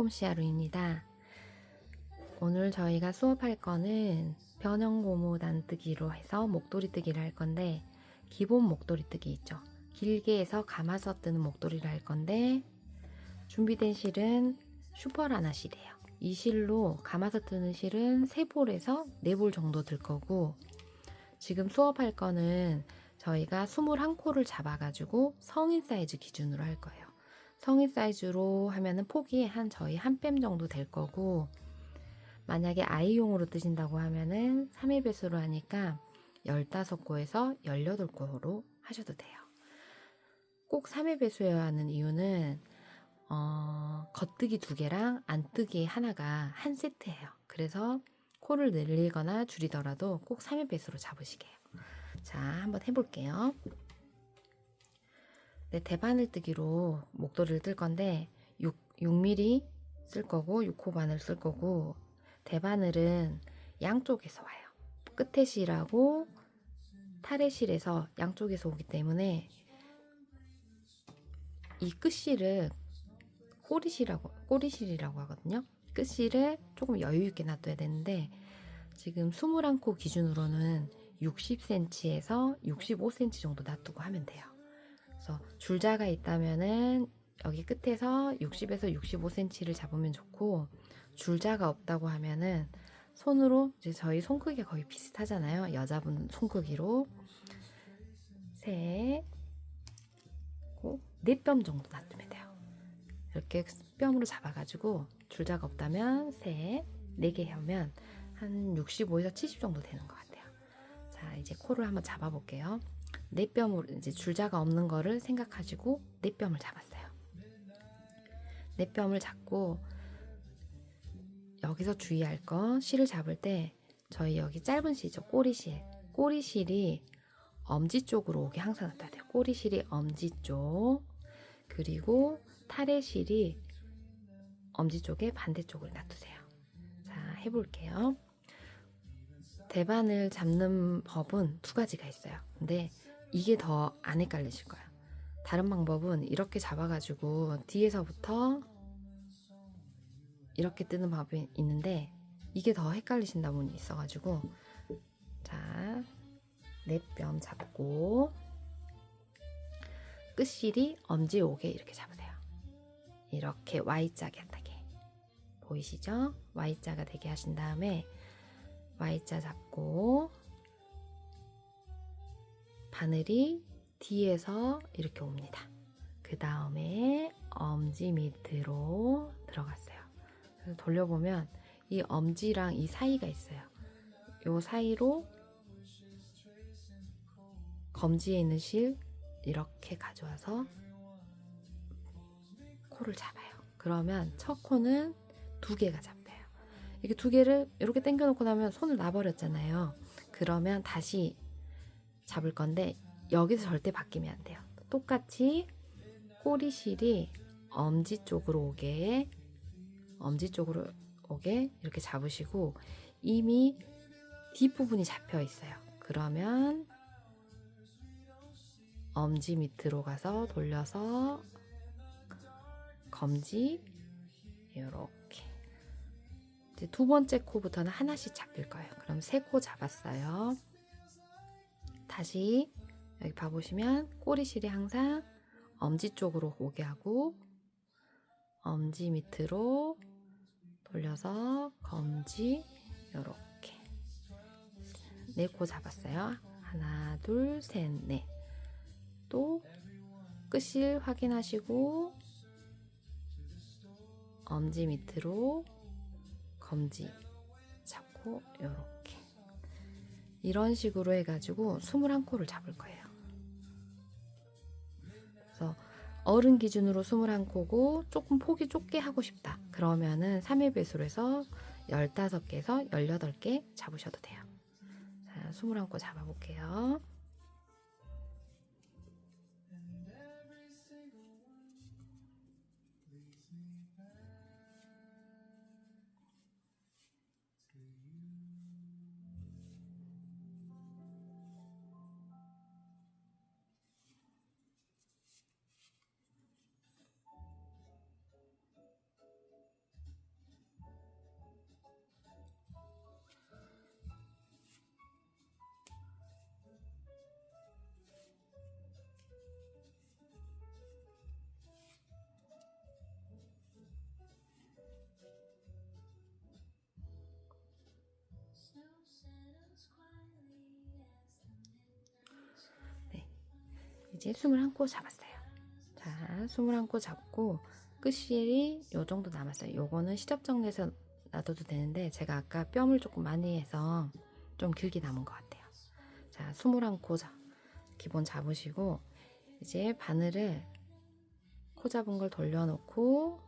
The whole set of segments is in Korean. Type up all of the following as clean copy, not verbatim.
솜씨하루입니다. 오늘 저희가 수업할 거는 변형고무 난뜨기로 해서 목도리 뜨기를 할 건데, 기본 목도리 뜨기 있죠. 길게 해서 감아서 뜨는 목도리를 할 건데, 준비된 실은 슈퍼라나 실이에요. 이 실로 감아서 뜨는 실은 3볼에서 4볼 정도 들 거고, 지금 수업할 거는 저희가 21코를 잡아가지고 성인 사이즈 기준으로 할 거예요. 성인 사이즈로 하면은 폭이 저희 한 뺨 정도 될 거고, 만약에 아이용으로 뜨신다고 하면은 3의 배수로 하니까 15코에서 18코로 하셔도 돼요. 꼭 3의 배수여야 하는 이유는 겉뜨기 2개랑 안뜨기 하나가 한 세트예요. 그래서 코를 늘리거나 줄이더라도 꼭 3의 배수로 잡으시게 해요. 자, 한번 해볼게요. 네, 대바늘 뜨기로 목도리를 뜰 건데 6mm 쓸 거고 6호 바늘 쓸 거고, 대바늘은 양쪽에서 와요. 끝에 실하고 탈의 실에서 양쪽에서 오기 때문에 이 끝실을 꼬리실이라고 하거든요. 끝실을 조금 여유 있게 놔둬야 되는데, 지금 21코 기준으로는 60cm에서 65cm 정도 놔두고 하면 돼요. 그래서 줄자가 있다면은 여기 끝에서 60에서 65cm를 잡으면 좋고, 줄자가 없다고 하면은 손으로, 이제 저희 손 크기가 거의 비슷하잖아요. 여자분 손 크기로 4뺨 정도 놔두면 돼요. 이렇게 뺨으로 잡아가지고 줄자가 없다면 4개 하면 한 65에서 70 정도 되는 것 같아요. 자, 이제 코를 한번 잡아볼게요. 4뺨으로, 이제 줄자가 없는 거를 생각하시고 4뺨을 잡았어요. 4뺨을 잡고, 여기서 주의할 거, 실을 잡을 때 저희 여기 짧은 실이죠. 꼬리실이 엄지 쪽으로 오게 항상 놔둬야 돼요. 꼬리실이 엄지 쪽, 그리고 탈의 실이 엄지 쪽에 반대쪽으로 놔두세요. 자, 해볼게요. 대바늘 잡는 법은 2가지가 있어요. 근데 이게 더 안 헷갈리실 거예요. 다른 방법은 이렇게 잡아가지고 뒤에서부터 이렇게 뜨는 방법이 있는데, 이게 더 헷갈리신다 분이 있어가지고, 자, 4뺨 잡고 끝실이 엄지 오게 이렇게 잡으세요. 이렇게 Y자가 되게 보이시죠? Y자가 되게 하신 다음에 Y자 잡고, 바늘이 뒤에서 이렇게 옵니다. 그 다음에 엄지 밑으로 들어갔어요. 그래서 돌려보면 이 엄지랑 이 사이가 있어요. 이 사이로 검지에 있는 실 이렇게 가져와서 코를 잡아요. 그러면 첫 코는 2개가 잡혀요. 이렇게 2개를 이렇게 당겨 놓고 나면 손을 놔버렸잖아요. 그러면 다시 잡을 건데, 여기서 절대 바뀌면 안 돼요. 똑같이 꼬리실이 엄지 쪽으로 오게 이렇게 잡으시고, 이미 뒷부분이 잡혀 있어요. 그러면 엄지 밑으로 가서 돌려서 검지, 이렇게. 이제 2번째 코부터는 하나씩 잡힐 거예요. 그럼 3코 잡았어요. 다시 여기 봐보시면 꼬리실이 항상 엄지 쪽으로 오게 하고, 엄지 밑으로 돌려서 검지, 이렇게 4코 잡았어요. 하나, 둘, 셋, 넷. 또 끝실 확인하시고 엄지 밑으로 검지 잡고, 이렇게 이런 식으로 해가지고 21코를 잡을 거예요. 그래서 어른 기준으로 21코고 조금 폭이 좁게 하고 싶다 그러면은 3의 배수로 해서 15개에서 18개 잡으셔도 돼요. 자, 21코 잡아볼게요. 이제 21코 잡았어요. 자, 21코 잡고 끝실이 요 정도 남았어요. 요거는 시접 정리해서 놔둬도 되는데 제가 아까 뼘을 조금 많이 해서 좀 길게 남은 것 같아요. 자, 21코 기본 잡으시고 이제 바늘을 코 잡은 걸 돌려놓고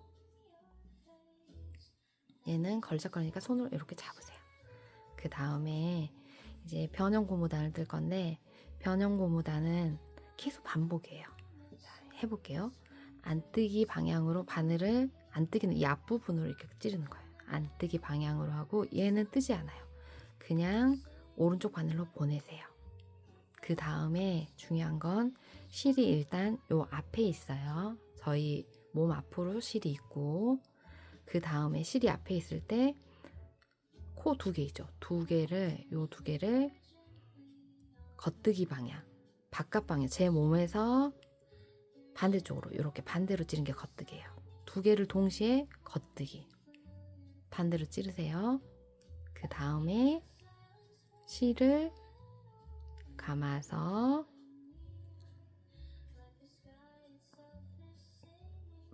얘는 걸작거리니까 손으로 이렇게 잡으세요. 그 다음에 이제 변형 고무단을 뜰 건데 변형 고무단은 계속 반복이에요. 자, 해볼게요. 안뜨기 방향으로 바늘을 안뜨기는 이 앞부분으로 이렇게 찌르는 거예요. 안뜨기 방향으로 하고 얘는 뜨지 않아요. 그냥 오른쪽 바늘로 보내세요. 그 다음에 중요한 건 실이 일단 요 앞에 있어요. 저희 몸 앞으로 실이 있고 그 다음에 실이 앞에 있을 때 코 2개 있죠. 요 두 개를 겉뜨기 방향, 바깥 방향, 제 몸에서 반대쪽으로 이렇게 반대로 찌른 게 겉뜨기예요. 2개를 동시에 겉뜨기 반대로 찌르세요. 그 다음에 실을 감아서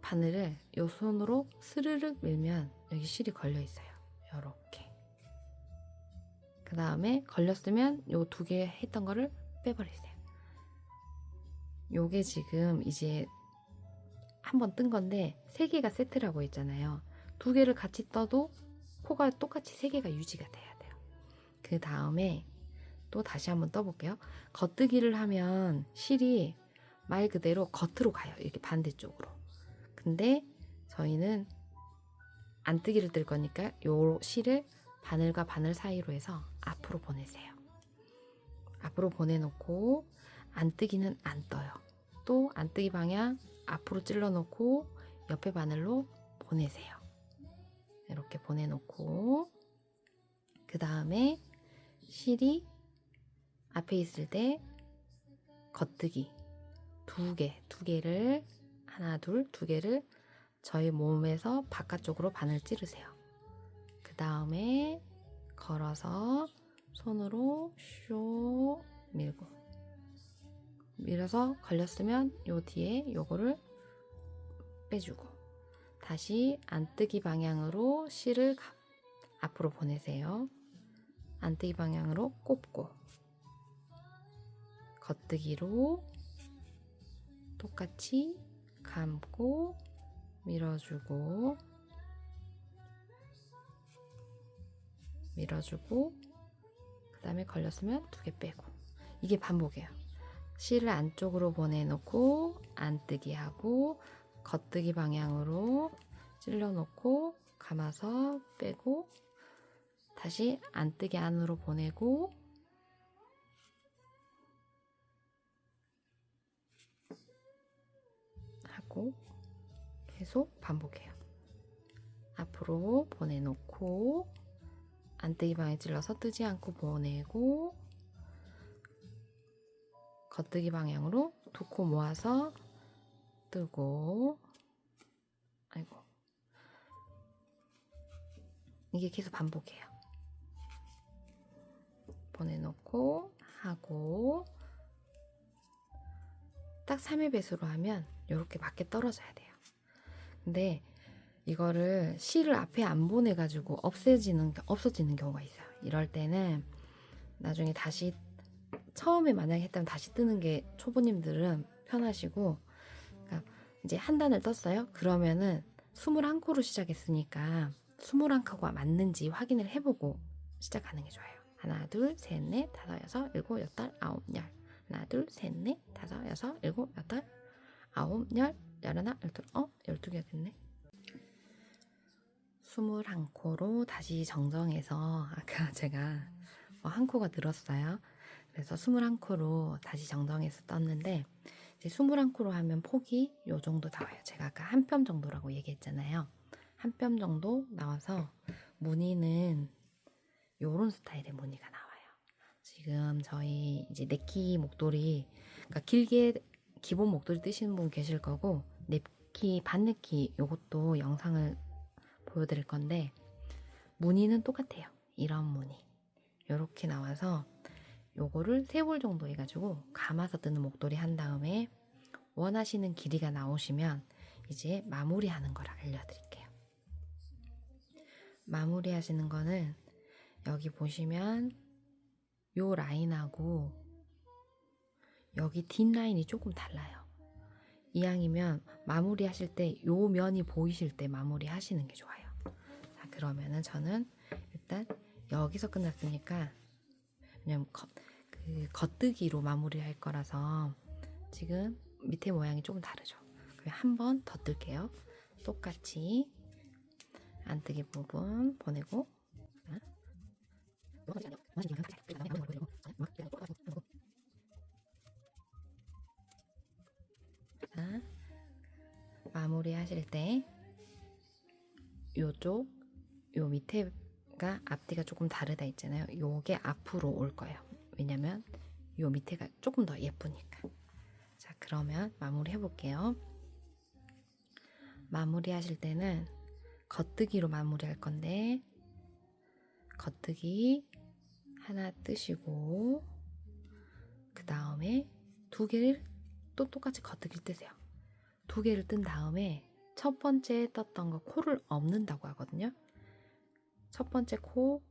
바늘을 요 손으로 스르륵 밀면 여기 실이 걸려 있어요. 요렇게. 그 다음에 걸렸으면 요 2개 했던 거를 빼버리세요. 요게 지금 이제 한번 뜬 건데 3개가 세트라고 했잖아요. 2개를 같이 떠도 코가 똑같이 3개가 유지가 돼야 돼요. 그 다음에 또 다시 한번 떠볼게요. 겉뜨기를 하면 실이 말 그대로 겉으로 가요. 이렇게 반대쪽으로. 근데 저희는 안뜨기를 뜰 거니까 요 실을 바늘과 바늘 사이로 해서 앞으로 보내세요. 앞으로 보내놓고 안뜨기는 안 떠요. 또 안뜨기 방향 앞으로 찔러 놓고 옆에 바늘로 보내세요. 이렇게 보내놓고 그 다음에 실이 앞에 있을 때 겉뜨기 2개를 하나 둘 2개를 저희 몸에서 바깥쪽으로 바늘 찌르세요. 그 다음에 걸어서 손으로 쇼 밀어서 걸렸으면 요 뒤에 요거를 빼주고 다시 안뜨기 방향으로 실을 앞으로 보내세요. 안뜨기 방향으로 꼽고 겉뜨기로 똑같이 감고 밀어주고 그 다음에 걸렸으면 2개 빼고 이게 반복이에요. 실을 안쪽으로 보내놓고 안뜨기 하고 겉뜨기 방향으로 찔러놓고 감아서 빼고 다시 안뜨기 안으로 보내고 하고 계속 반복해요. 앞으로 보내놓고 안뜨기 방향에 찔러서 뜨지 않고 보내고 겉뜨기 방향으로 2코 모아서 뜨고 아이고 이게 계속 반복해요. 보내놓고 하고 딱 3회 배수로 하면 이렇게 밖에 떨어져야 돼요. 근데 이거를 실을 앞에 안 보내가지고 없어지는 경우가 있어요. 이럴 때는 나중에 다시 처음에 만약에 했다면 다시 뜨는 게 초보님들은 편하시고 그러니까 이제 한 단을 떴어요. 그러면은 21코로 시작했으니까 21코가 맞는지 확인을 해보고 시작하는 게 좋아요. 하나 둘 셋 넷 다섯 여섯 일곱 여덟 아홉 열 하나 둘 셋 넷 다섯 여섯 일곱 여덟 아홉 열 열하나 열둘 12개가 됐네. 21코로 다시 정정해서 아까 제가 한 코가 늘었어요. 그래서 21코로 다시 정정해서 떴는데 이제 21코로 하면 폭이 요 정도 나와요. 제가 아까 한 뼘 정도라고 얘기했잖아요. 한 뼘 정도 나와서 무늬는 요런 스타일의 무늬가 나와요. 지금 저희 이제 네키 목도리 그러니까 길게 기본 목도리 뜨시는 분 계실 거고 네키 반네키 요것도 영상을 보여드릴 건데 무늬는 똑같아요. 이런 무늬 요렇게 나와서 요거를 3볼 정도 해가지고 감아서 뜨는 목도리 한 다음에 원하시는 길이가 나오시면 이제 마무리하는 걸 알려드릴게요. 마무리 하시는 거는 여기 보시면 요 라인하고 여기 뒷라인이 조금 달라요. 이왕이면 마무리 하실 때 요 면이 보이실 때 마무리 하시는 게 좋아요. 자, 그러면은 저는 일단 여기서 끝났으니까 왜냐면 겉뜨기로 마무리 할 거라서 지금 밑에 모양이 조금 다르죠. 그럼 한 번 더 뜰게요. 똑같이 안뜨기 부분 보내고 자, 마무리 하실 때 요쪽 요 밑에가 앞뒤가 조금 다르다 있잖아요. 요게 앞으로 올 거예요. 왜냐면 요 밑에가 조금 더 예쁘니까. 자, 그러면 마무리 해볼게요. 마무리 하실 때는 겉뜨기로 마무리 할 건데 겉뜨기 하나 뜨시고 그 다음에 2개를 또 똑같이 겉뜨기를 뜨세요. 2개를 뜬 다음에 첫 번째 떴던 거 코를 엎는다고 하거든요. 첫 번째 코를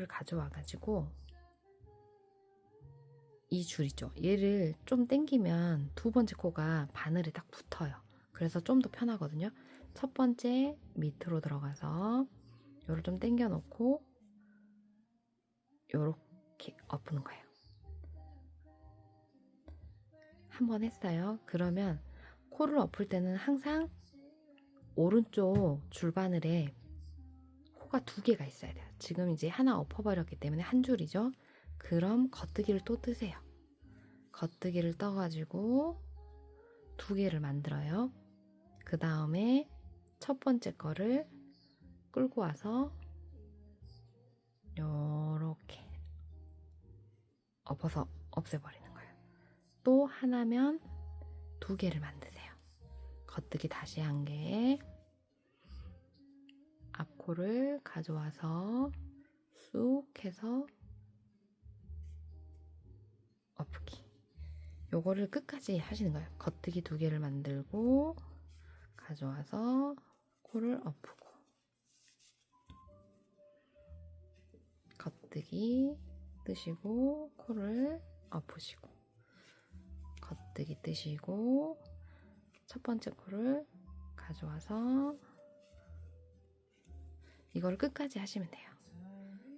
가져와 가지고 이 줄 있죠. 얘를 좀 당기면 2번째 코가 바늘에 딱 붙어요. 그래서 좀 더 편하거든요. 첫 번째 밑으로 들어가서 요를 좀 당겨 놓고 요렇게 엎는 거예요. 한 번 했어요. 그러면 코를 엎을 때는 항상 오른쪽 줄바늘에 코가 2개가 있어야 돼요. 지금 이제 하나 엎어버렸기 때문에 한 줄이죠. 그럼 겉뜨기를 또 뜨세요. 겉뜨기를 떠가지고 2개를 만들어요. 그 다음에 첫 번째 거를 끌고 와서 요렇게 엎어서 없애버리는 거예요. 또 하나면 2개를 만드세요. 겉뜨기 다시 1개, 앞코를 가져와서 쑥 해서 엎기. 요거를 끝까지 하시는 거예요. 겉뜨기 2개를 만들고 가져와서 코를 엎고 겉뜨기 뜨시고 코를 엎으시고 겉뜨기 뜨시고 첫 번째 코를 가져와서 이걸 끝까지 하시면 돼요.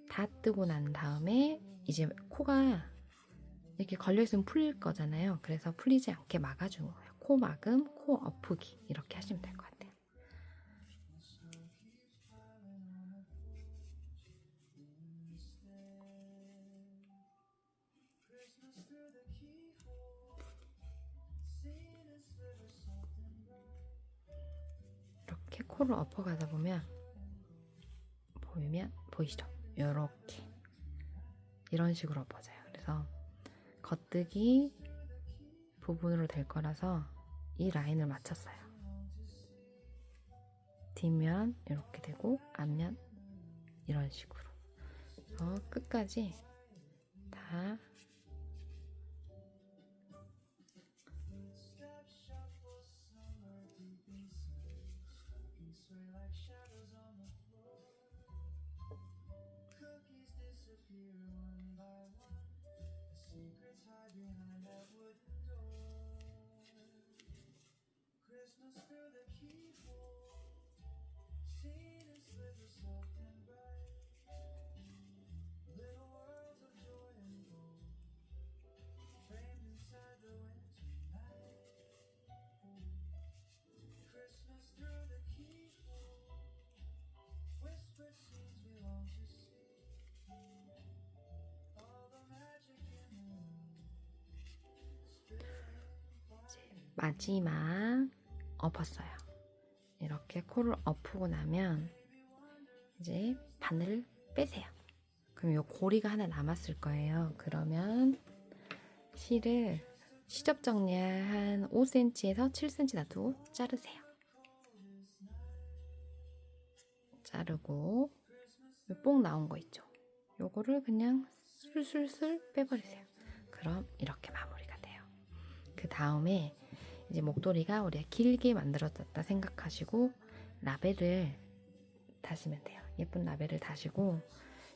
다 뜨고 난 다음에 이제 코가 이렇게 걸려있으면 풀릴 거잖아요. 그래서 풀리지 않게 막아주는 거예요. 코 막음, 코 엎기 이렇게 하시면 될 것 같아요. 이렇게 코를 엎어가다 보면 보이시죠? 이렇게 이런 식으로 엎어져요. 그래서 겉뜨기 부분으로 될 거라서 이 라인을 맞췄어요. 뒷면 이렇게 되고 앞면 이런 식으로 끝까지 다 마지막 엎었어요. 이렇게 코를 엎고 나면 이제 바늘을 빼세요. 그럼 이 고리가 하나 남았을 거예요. 그러면 실을 시접 정리할 한 5cm에서 7cm 놔두고 자르세요. 자르고 뽕 나온 거 있죠? 요거를 그냥 술술술 빼버리세요. 그럼 이렇게 마무리가 돼요. 그 다음에 이제 목도리가 우리가 길게 만들어졌다 생각하시고 라벨을 다시면 돼요. 예쁜 라벨을 다시고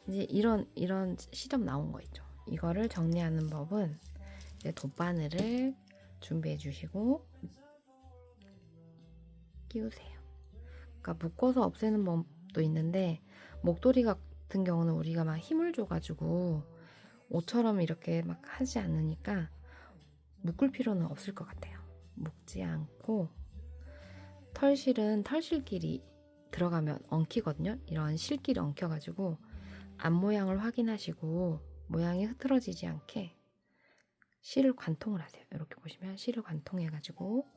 이제 이런 시접 나온 거 있죠. 이거를 정리하는 법은 이제 돗바늘을 준비해 주시고 끼우세요. 그러니까 묶어서 없애는 법도 있는데 목도리 같은 경우는 우리가 막 힘을 줘가지고 옷처럼 이렇게 막 하지 않으니까 묶을 필요는 없을 것 같아요. 묶지 않고 털실끼리 들어가면 엉키거든요. 이런 실끼리 엉켜가지고 앞 모양을 확인하시고 모양이 흐트러지지 않게 실을 관통을 하세요. 이렇게 보시면 실을 관통해가지고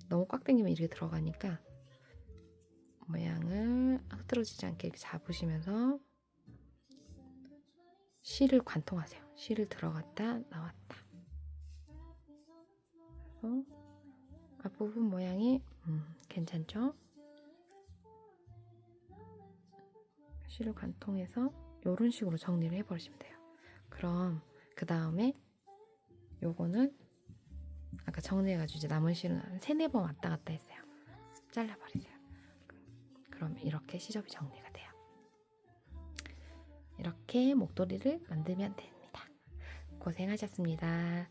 너무 꽉 당기면 이렇게 들어가니까 모양을 흐트러지지 않게 이렇게 잡으시면서 실을 관통하세요. 실을 들어갔다 나왔다. 그래서 앞부분 모양이 괜찮죠? 실을 관통해서 이런 식으로 정리를 해버리시면 돼요. 그럼 그 다음에 요거는 아까 정리해가지고 이제 남은 실은 한 3-4번 왔다 갔다 했어요. 잘라버리세요. 그럼 이렇게 시접이 정리가 돼요. 이렇게 목도리를 만들면 됩니다. 고생하셨습니다.